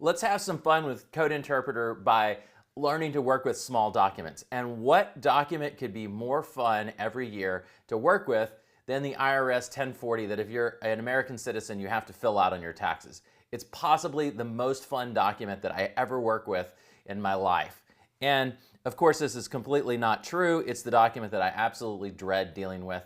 Let's have some fun with Code Interpreter by learning to work with small documents. And what document could be more fun every year to work with than the IRS 1040 that if you're an American citizen, you have to fill out on your taxes? It's possibly the most fun document that I ever work with in my life. And of course, this is completely not true. It's the document that I absolutely dread dealing with.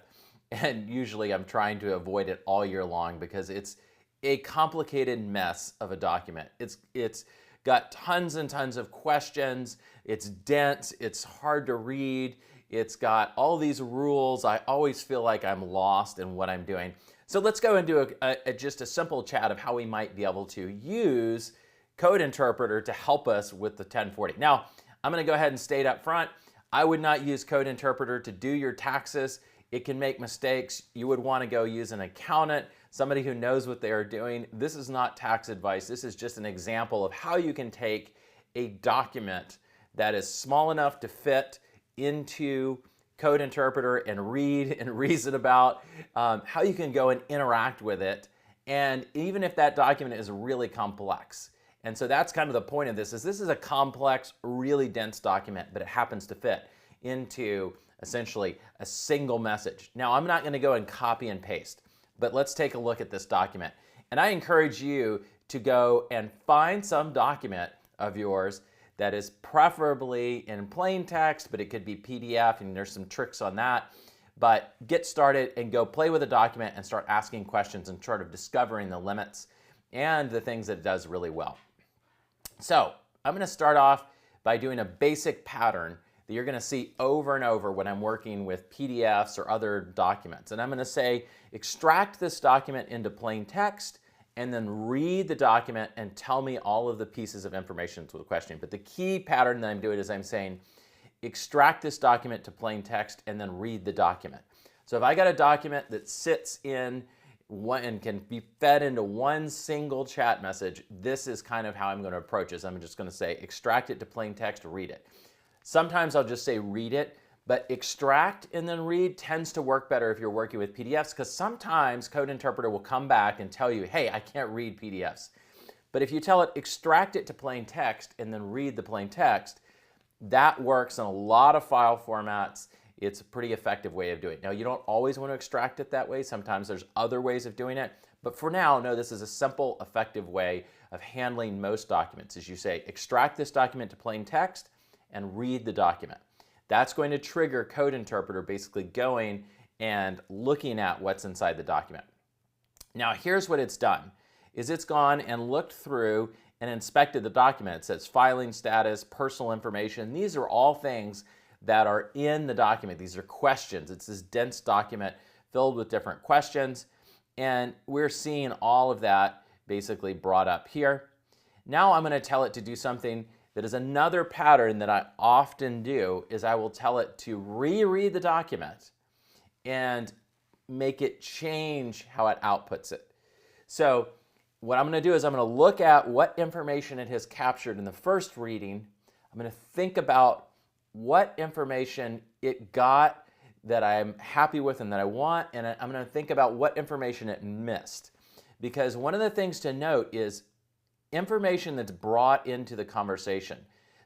And usually I'm trying to avoid it all year long because it's a complicated mess of a document. It's got tons and tons of questions. It's dense. It's hard to read. It's got all these rules. I always feel like I'm lost in what I'm doing. So let's go and do just a simple chat of how we might be able to use Code Interpreter to help us with the 1040. Now, I'm going to go ahead and state up front, I would not use Code Interpreter to do your taxes. It can make mistakes. You would want to go use an accountant, somebody who knows what they are doing. This is not tax advice. This is just an example of how you can take a document that is small enough to fit into Code Interpreter and read and reason about, how you can go and interact with it. And even if that document is really complex. And so that's kind of the point of this is a complex, really dense document, but it happens to fit into essentially a single message. Now, I'm not going to go and copy and paste, but let's take a look at this document. And I encourage you to go and find some document of yours that is preferably in plain text, but it could be PDF, and there's some tricks on that. But get started and go play with a document and start asking questions and sort of discovering the limits and the things that it does really well. So I'm going to start off by doing a basic pattern that you're going to see over and over when I'm working with PDFs or other documents. And I'm going to say, extract this document into plain text and then read the document and tell me all of the pieces of information to the question. But the key pattern that I'm doing is I'm saying, extract this document to plain text and then read the document. So if I got a document that sits in one and can be fed into one single chat message, this is kind of how I'm going to approach this. I'm just going to say, extract it to plain text, read it. Sometimes I'll just say read it, but extract and then read tends to work better if you're working with PDFs, because sometimes Code Interpreter will come back and tell you, hey, I can't read PDFs. But if you tell it, extract it to plain text and then read the plain text, that works in a lot of file formats. It's a pretty effective way of doing it. Now, you don't always want to extract it that way. Sometimes there's other ways of doing it. But for now, no, this is a simple, effective way of handling most documents. As you say, extract this document to plain text and read the document. That's going to trigger Code Interpreter basically going and looking at what's inside the document. Now, here's what it's done, is it's gone and looked through and inspected the document. It says filing status, personal information. These are all things that are in the document. These are questions. It's this dense document filled with different questions. And we're seeing all of that basically brought up here. Now I'm going to tell it to do something that is another pattern that I often do, is I will tell it to reread the document and make it change how it outputs it. So what I'm going to do is I'm going to look at what information it has captured in the first reading. I'm going to think about what information it got that I'm happy with and that I want, and I'm going to think about what information it missed. Because one of the things to note is information that's brought into the conversation.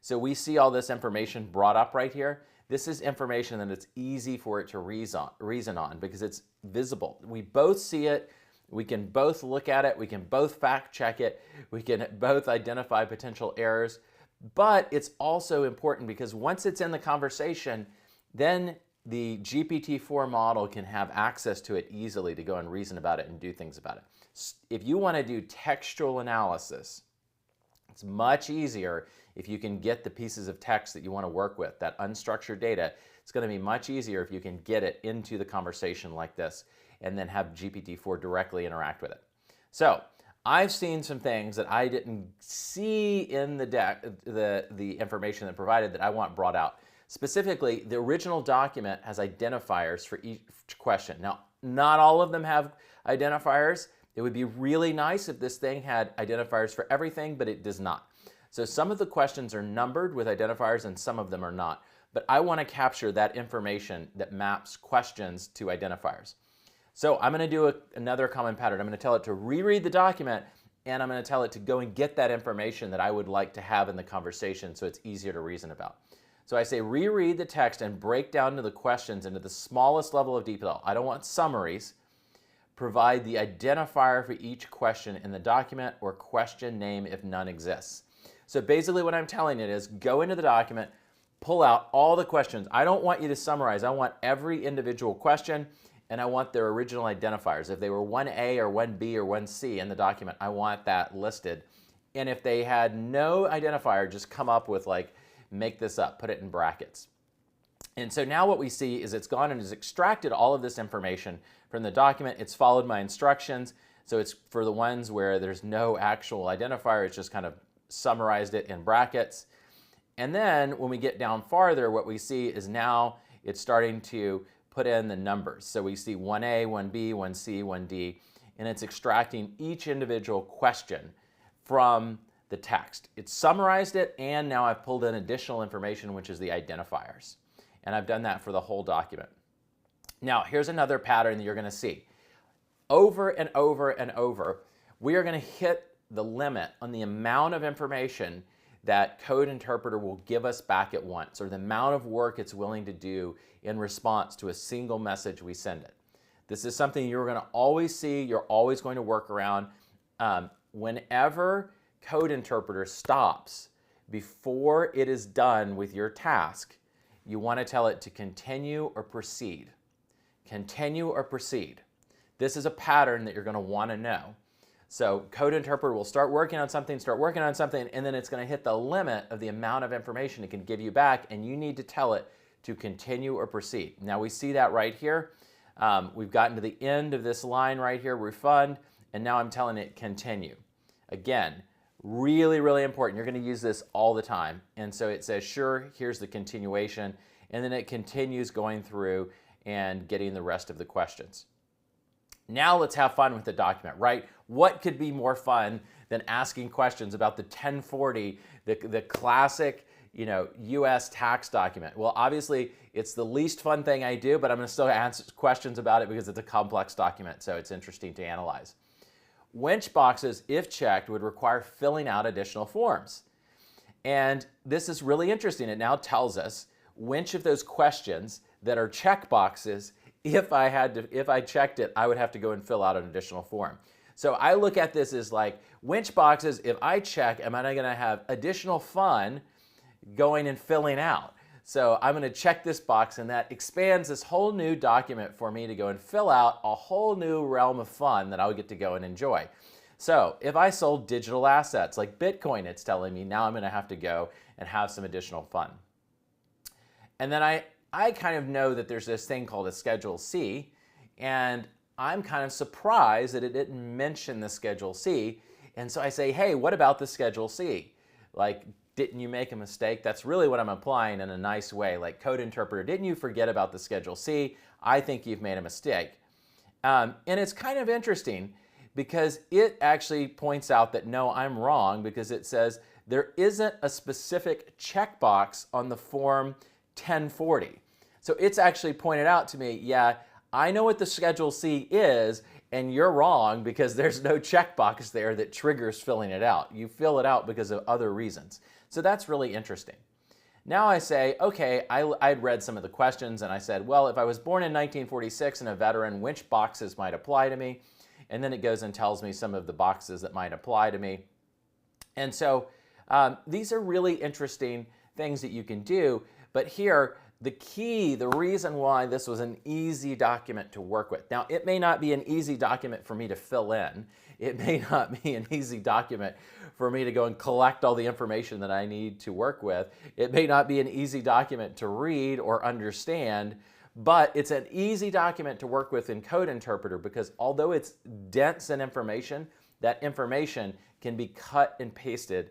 So we see all this information brought up right here. This is information that it's easy for it to reason on because it's visible. We both see it. We can both look at it. We can both fact check it. We can both identify potential errors. But it's also important because once it's in the conversation, then the GPT-4 model can have access to it easily to go and reason about it and do things about it. If you want to do textual analysis, it's much easier if you can get the pieces of text that you want to work with, that unstructured data. It's going to be much easier if you can get it into the conversation like this and then have GPT-4 directly interact with it. So I've seen some things that I didn't see in the information that provided that I want brought out. Specifically, the original document has identifiers for each question. Now, not all of them have identifiers. It would be really nice if this thing had identifiers for everything, but it does not. So some of the questions are numbered with identifiers and some of them are not. But I want to capture that information that maps questions to identifiers. So I'm going to do another common pattern. I'm going to tell it to reread the document and I'm going to tell it to go and get that information that I would like to have in the conversation so it's easier to reason about. So I say reread the text and break down to the questions into the smallest level of detail. I don't want summaries. Provide the identifier for each question in the document or question name if none exists. So basically what I'm telling it is go into the document, pull out all the questions. I don't want you to summarize. I want every individual question, and I want their original identifiers. If they were 1A or 1B or 1C in the document, I want that listed. And if they had no identifier, just come up with like, make this up, put it in brackets. And so now what we see is it's gone and has extracted all of this information from the document. It's followed my instructions. So it's for the ones where there's no actual identifier, it's just kind of summarized it in brackets. And then when we get down farther, what we see is now it's starting to put in the numbers. So we see 1A, 1B, 1C, 1D, and it's extracting each individual question from the text. It's summarized it, and now I've pulled in additional information, which is the identifiers. And I've done that for the whole document. Now, here's another pattern that you're going to see. Over and over and over, we are going to hit the limit on the amount of information that Code Interpreter will give us back at once, or the amount of work it's willing to do in response to a single message we send it. This is something you're going to always see, you're always going to work around. Whenever Code Interpreter stops before it is done with your task, you want to tell it to continue or proceed. Continue or proceed. This is a pattern that you're going to want to know. So Code Interpreter will start working on something, and then it's going to hit the limit of the amount of information it can give you back, and you need to tell it to continue or proceed. Now we see that right here. We've gotten to the end of this line right here, refund, and now I'm telling it continue. Again, really, really important. You're going to use this all the time. And so it says, sure, here's the continuation, and then it continues going through and getting the rest of the questions. Now let's have fun with the document, right? What could be more fun than asking questions about the 1040, the classic, U.S. tax document? Well, obviously, it's the least fun thing I do, but I'm going to still answer questions about it because it's a complex document, so it's interesting to analyze. Winch boxes, if checked, would require filling out additional forms. And this is really interesting. It now tells us which of those questions that are check boxes, if I checked it, I would have to go and fill out an additional form. So I look at this as like, winch boxes, if I check, am I going to have additional fun going and filling out? So I'm going to check this box, and that expands this whole new document for me to go and fill out a whole new realm of fun that I would get to go and enjoy. So if I sold digital assets like Bitcoin, it's telling me now I'm going to have to go and have some additional fun. And then I kind of know that there's this thing called a Schedule C, and I'm kind of surprised that it didn't mention the Schedule C. And so I say, hey, what about the Schedule C? Like, didn't you make a mistake? That's really what I'm applying in a nice way. Like, Code Interpreter, didn't you forget about the Schedule C? I think you've made a mistake. And it's kind of interesting because it actually points out that no, I'm wrong, because it says there isn't a specific checkbox on the form 1040. So it's actually pointed out to me, yeah, I know what the Schedule C is, and you're wrong because there's no checkbox there that triggers filling it out. You fill it out because of other reasons. So that's really interesting. Now I say, okay, I'd read some of the questions, and I said, well, if I was born in 1946 and a veteran, which boxes might apply to me? And then it goes and tells me some of the boxes that might apply to me. And so these are really interesting things that you can do. But here, the key, the reason why this was an easy document to work with. Now, it may not be an easy document for me to fill in. It may not be an easy document for me to go and collect all the information that I need to work with. It may not be an easy document to read or understand, but it's an easy document to work with in Code Interpreter because although it's dense in information, that information can be cut and pasted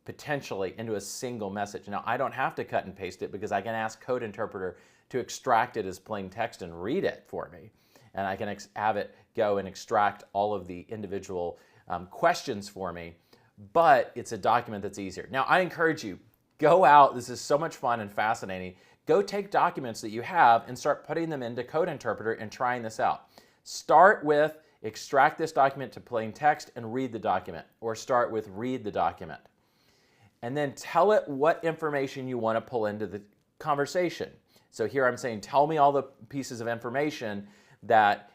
potentially into a single message. Now, I don't have to cut and paste it because I can ask Code Interpreter to extract it as plain text and read it for me. And I can have it go and extract all of the individual questions for me, but it's a document that's easier. Now, I encourage you, go out. This is so much fun and fascinating. Go take documents that you have and start putting them into Code Interpreter and trying this out. Start with extract this document to plain text and read the document, or start with read the document. And then tell it what information you want to pull into the conversation. So here I'm saying, tell me all the pieces of information that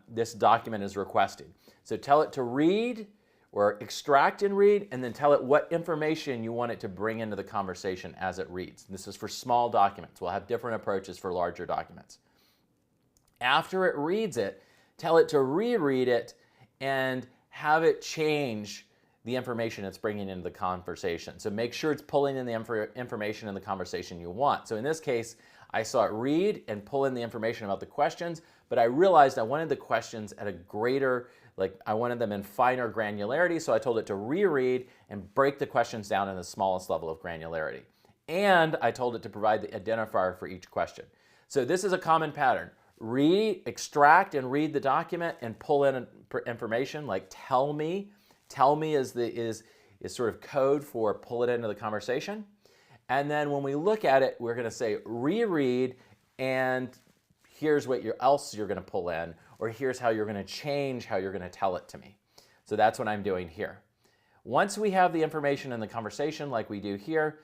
this document is requesting. So tell it to read or extract and read, and then tell it what information you want it to bring into the conversation as it reads. This is for small documents. We'll have different approaches for larger documents. After it reads it, tell it to reread it and have it change the information it's bringing into the conversation. So make sure it's pulling in the information in the conversation you want. So in this case, I saw it read and pull in the information about the questions, but I realized I wanted the questions at a greater, I wanted them in finer granularity, so I told it to reread and break the questions down in the smallest level of granularity. And I told it to provide the identifier for each question. So this is a common pattern. Read, extract, and read the document and pull in information like tell me. Tell me is sort of code for pull it into the conversation. And then when we look at it, we're going to say reread, and here's what else you're going to pull in, or here's how you're going to change how you're going to tell it to me. So that's what I'm doing here. Once we have the information in the conversation like we do here,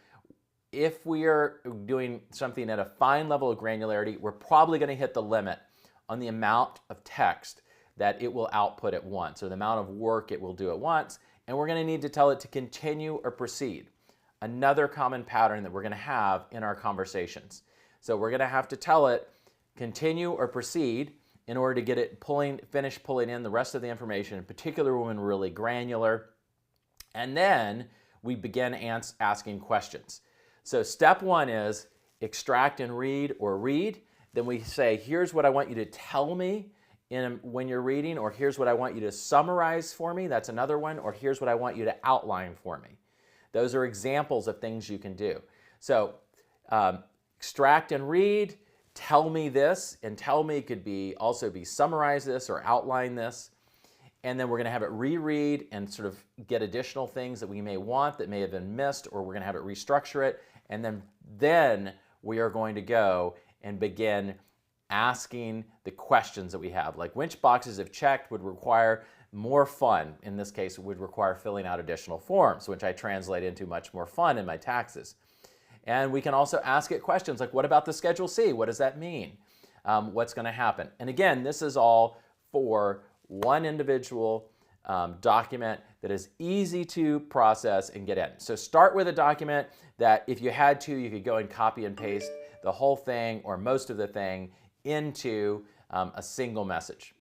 if we are doing something at a fine level of granularity, we're probably going to hit the limit on the amount of text that it will output at once, or the amount of work it will do at once, and we're going to need to tell it to continue or proceed. Another common pattern that we're going to have in our conversations. So we're going to have to tell it continue or proceed in order to get it finish pulling in the rest of the information, in particular when we're really granular. And then we begin asking questions. So step one is extract and read or read. Then we say, here's what I want you to tell me when you're reading, or here's what I want you to summarize for me. That's another one. Or here's what I want you to outline for me. Those are examples of things you can do. So extract and read, tell me this, and tell me could also be summarize this or outline this. And then we're going to have it reread and sort of get additional things that we may want that may have been missed, or we're going to have it restructure it. And then we are going to go and begin asking the questions that we have, like which boxes if checked would require more fun. In this case, it would require filling out additional forms, which I translate into much more fun in my taxes. And we can also ask it questions like, what about the Schedule C? What does that mean? What's going to happen? And again, this is all for one individual document that is easy to process and get in. So start with a document that if you had to, you could go and copy and paste the whole thing or most of the thing into a single message.